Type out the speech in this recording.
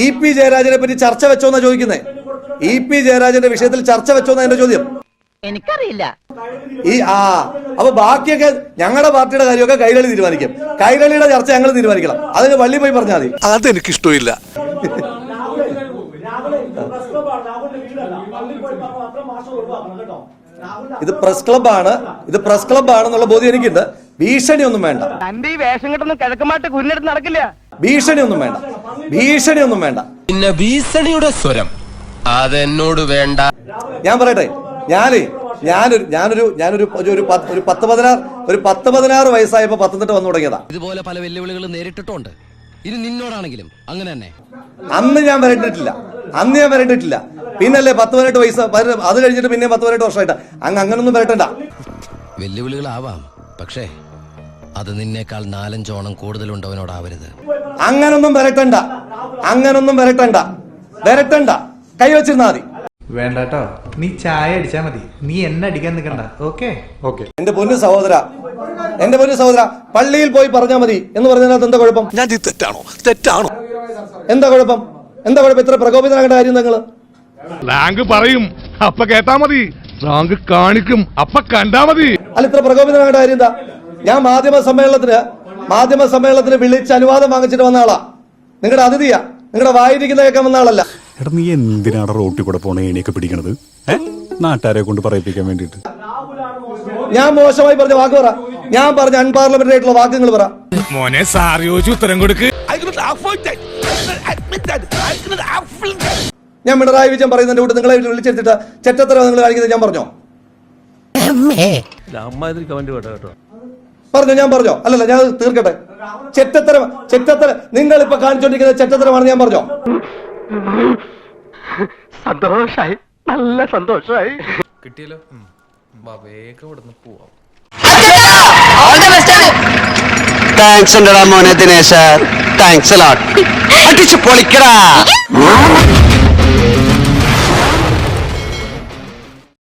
EP ജയരാജനെ പറ്റി ചർച്ച വെച്ചോന്നാ ചോദിക്കുന്നത്. EP ജയരാജന്റെ വിഷയത്തിൽ ചർച്ച വെച്ചോന്നാ എന്റെ ചോദ്യം. എനിക്കറിയില്ല. അപ്പൊ ബാക്കിയൊക്കെ ഞങ്ങളുടെ പാർട്ടിയുടെ കാര്യമൊക്കെ കൈരളി തീരുമാനിക്കും. കൈരളിയുടെ ചർച്ച ഞങ്ങൾ തീരുമാനിക്കണം. അതിന് പള്ളി പോയി പറഞ്ഞാൽ മതി. അതെനിക്കിഷ്ടമില്ല. ഇത് പ്രസ് ക്ലബ്ബാണ്, ഇത് പ്രസ് ക്ലബ്ബാണെന്നുള്ള ബോധ്യം എനിക്കുണ്ട്. ഭീഷണിയൊന്നും വേണ്ട. ഭീഷണിയൊന്നും വേണ്ട. ഭീഷണിയൊന്നും വേണ്ട. പിന്നെ ഭീഷണിയുടെ സ്വരം അതെന്നോട് വേണ്ട. ഞാൻ പറയട്ടെ, ഞാനൊരു 10-16 വയസ്സായപ്പോ പത്തനംതിട്ട വന്നു തുടങ്ങിയതാ. ഇതുപോലെ പല വെല്ലുവിളികൾ നേരിട്ടിട്ടുണ്ട്. ഇനി നിന്നോടാണെങ്കിലും അങ്ങനെ തന്നെ. അന്ന് ഞാൻ വരണ്ടിട്ടില്ല. പിന്നല്ലേ 10-18 വയസ്സ്, അത് കഴിഞ്ഞിട്ട് പിന്നെ 10-18 വർഷമായിട്ട് അങ്ങനൊന്നും വരട്ടണ്ട. വെല്ലുവിളികളാവാം, പക്ഷേ അത് നിന്നേക്കാൾ 4-5 ഓണം കൂടുതലുണ്ടവനോടാവരുത്. അങ്ങനൊന്നും വരട്ടണ്ട. കൈവച്ചിരുന്നാ മതി. വേണ്ടട്ടോ, നീ ചായ അടിച്ചാ മതി, നീ എന്നെ അടിക്കാൻ നിൽക്കണ്ട. ഓക്കെ. എന്റെ പൊന്നു സഹോദര, പള്ളിയിൽ പോയി പറഞ്ഞാൽ മതി എന്ന് പറഞ്ഞതിനകത്ത് എന്താ കുഴപ്പം? ഞാൻ തെറ്റാണോ? എന്താ കുഴപ്പം? ഇത്ര പ്രകോപിതനാകേണ്ട കാര്യം നിങ്ങള്? റാങ്ക് പറയും അപ്പ കേട്ടാ മതി, റാങ്ക് കാണിക്കും അപ്പ കണ്ടാ മതി. അല്ല, ഇത്ര പ്രകോപിതനാകേണ്ട കാര്യം എന്താ? ഞാൻ മാധ്യമ സമ്മേളനത്തിന് വിളിച്ച് അനുവാദം വാങ്ങിച്ചിട്ട് വന്ന ആളാ. നിങ്ങളുടെ അതിഥിയാ, നിങ്ങളുടെ വായിരിക്കുന്ന കേൾക്കാൻ വന്ന ആളല്ല. എടാ, നീ എന്തിനാണ് റോട്ടിൽ കൂടെ പോണ ഏണിയൊക്കെ പിടിക്കണത്? നാട്ടുകാരെ കൊണ്ട് പറയിപ്പിക്കാൻ വേണ്ടിട്ട്. ഞാൻ മോശമായി പറഞ്ഞ വാക്ക് പറ. ഞാൻ പറഞ്ഞ അൺപാർലമെന്ററി ആയിട്ടുള്ള വാക്ക് നിങ്ങൾ പറ. മോനെ സാറി ചോദിച്ചു ഉത്തരം കൊടുക്ക്. ഞാൻ പിണറായി വിജയൻ പറയുന്നതിന്റെ കൂടെ നിങ്ങളെ വിളിച്ചെടുത്തിട്ട് ചെറ്റത്തരം നിങ്ങൾ കാണിക്കുന്നത് ഞാൻ പറഞ്ഞോ? ഞാൻ പറഞ്ഞോ? അല്ലല്ല, ഞാൻ തീർക്കട്ടെ. ചെറ്റത്തരം നിങ്ങൾ ഇപ്പൊ കാണിച്ചോണ്ടിരിക്കുന്ന ചെറ്റത്തരമാണ്. ഞാൻ പറഞ്ഞോ? സന്തോഷായി, നല്ല സന്തോഷായി. കിട്ടിയല്ലോ, വേഗം ഇവിടുന്ന് പോവാം. താങ്ക്സ് ഉണ്ടടാ മോനെ ദിനേശ, താങ്ക്സ് അടിച്ചു പൊളിക്കടാ.